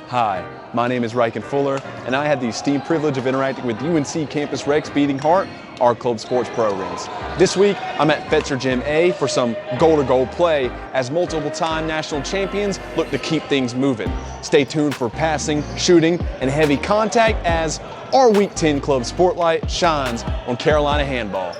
Hi, my name is Rykin Fuller, and I had the esteemed privilege of interacting with UNC Campus Rec's Beating Heart, our club sports programs. This week, I'm at Fetzer Gym A for some goal-to-goal play as multiple-time national champions look to keep things moving. Stay tuned for passing, shooting, and heavy contact as our Week 10 club Sportlight shines on Carolina Handball.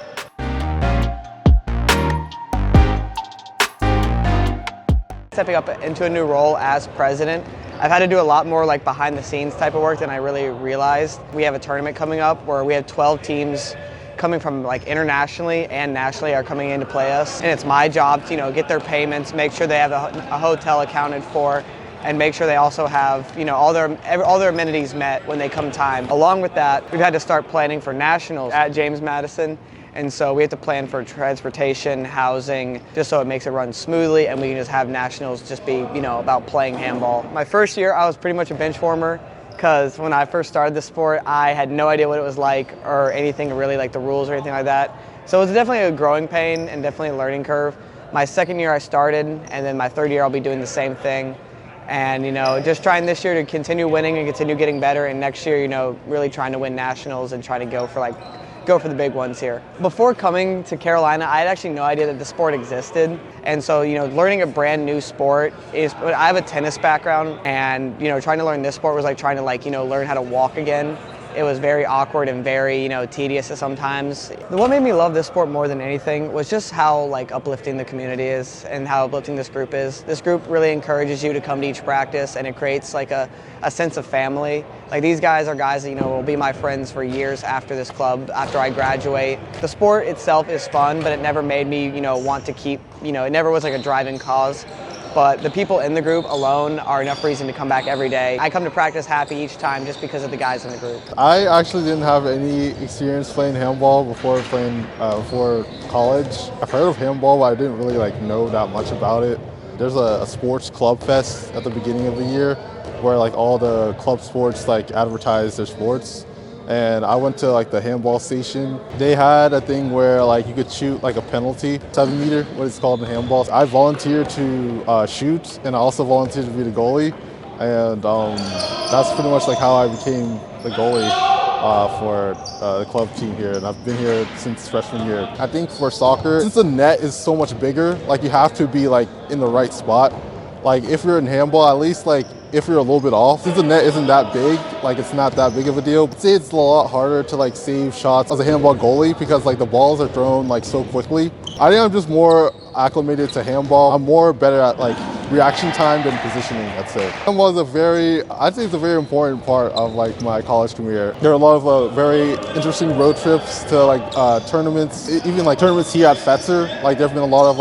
Stepping up into a new role as president, I've had to do a lot more like behind the scenes type of work than I really realized. We have a tournament coming up where we have 12 teams coming from like internationally and nationally are coming in to play us. And it's my job to, get their payments, make sure they have a hotel accounted for, and make sure they also have, all their amenities met when they come time. Along with that, we've had to start planning for nationals at James Madison. And so we have to plan for transportation, housing, just so it makes it run smoothly and we can just have nationals just be, about playing handball. My first year, I was pretty much a bench warmer because when I first started the sport, I had no idea what it was like or anything really like the rules or anything like that. So it was definitely a growing pain and definitely a learning curve. My second year I started, and then my third year I'll be doing the same thing. And, just trying this year to continue winning and continue getting better, and next year, really trying to win nationals and try to go for the big ones here. Before coming to Carolina, I had actually no idea that the sport existed. And so, learning a brand new sport I have a tennis background, and, trying to learn this sport was like trying to learn how to walk again. It was very awkward and very, tedious at sometimes. What made me love this sport more than anything was just how uplifting the community is and how uplifting this group is. This group really encourages you to come to each practice, and it creates a sense of family. These guys are guys that, will be my friends for years after this club, after I graduate. The sport itself is fun, but it never made me, want to keep, it never was a driving cause. But the people in the group alone are enough reason to come back every day. I come to practice happy each time just because of the guys in the group. I actually didn't have any experience playing handball before college. I've heard of handball, but I didn't really know that much about it. There's a sports club fest at the beginning of the year where all the club sports advertise their sports. And I went to the handball station. They had a thing where you could shoot a penalty, 7 meter, what it's called in handball. I volunteered to shoot, and I also volunteered to be the goalie. And that's pretty much how I became the goalie for the club team here. And I've been here since freshman year. I think for soccer, since the net is so much bigger, you have to be in the right spot. If you're in handball, at least if you're a little bit off, since the net isn't that big, it's not that big of a deal. I'd say it's a lot harder to save shots as a handball goalie because the balls are thrown so quickly. I think I'm just more acclimated to handball. I'm more better at reaction time than positioning, I'd say. Handball is I'd say it's a very important part of my college career. There are a lot of very interesting road trips to tournaments, even tournaments here at Fetzer. There've been a lot of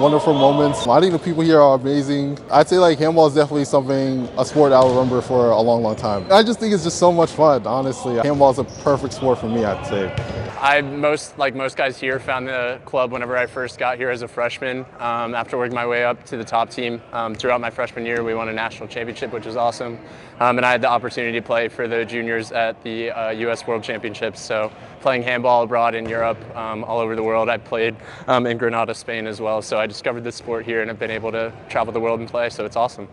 wonderful moments. I think the people here are amazing. I'd say handball is definitely a sport I'll remember for a long, long time. I just think it's just so much fun, honestly. Handball is a perfect sport for me, I'd say. Most guys here, found the club whenever I first got here as a freshman. After working my way up to the top team throughout my freshman year, we won a national championship, which was awesome. And I had the opportunity to play for the juniors at the U.S. World Championships. So playing handball abroad in Europe, all over the world. I played in Granada, Spain as well. So I discovered this sport here and have been able to travel the world and play. So it's awesome.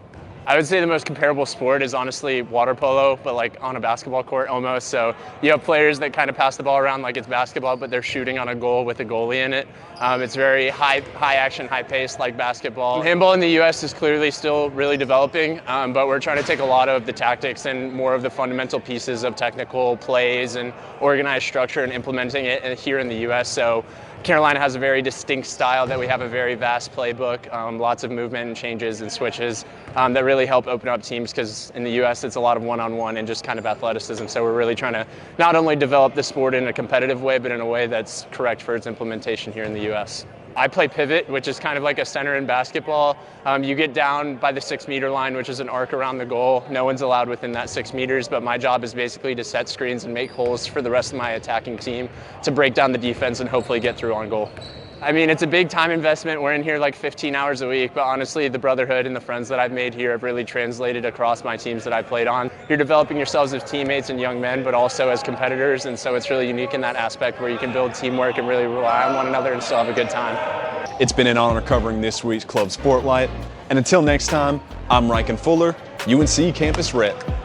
I would say the most comparable sport is honestly water polo, but on a basketball court almost. So you have players that kind of pass the ball around like it's basketball, but they're shooting on a goal with a goalie in it. It's very high action, high pace like basketball. Handball in the U.S. is clearly still really developing, but we're trying to take a lot of the tactics and more of the fundamental pieces of technical plays and organized structure and implementing it here in the U.S. So Carolina has a very distinct style that we have a very vast playbook, lots of movement and changes and switches that really help open up teams because in the U.S. it's a lot of one-on-one and just kind of athleticism. So we're really trying to not only develop the sport in a competitive way, but in a way that's correct for its implementation here in the U.S. I play pivot, which is kind of like a center in basketball. You get down by the 6 meter line, which is an arc around the goal. No one's allowed within that 6 meters, but my job is basically to set screens and make holes for the rest of my attacking team to break down the defense and hopefully get through on goal. I mean, it's a big time investment. We're in here 15 hours a week, but honestly, the brotherhood and the friends that I've made here have really translated across my teams that I've played on. You're developing yourselves as teammates and young men, but also as competitors, and so it's really unique in that aspect where you can build teamwork and really rely on one another and still have a good time. It's been an honor covering this week's Club Sportlight, and until next time, I'm Rykin Fuller, UNC Campus Rep.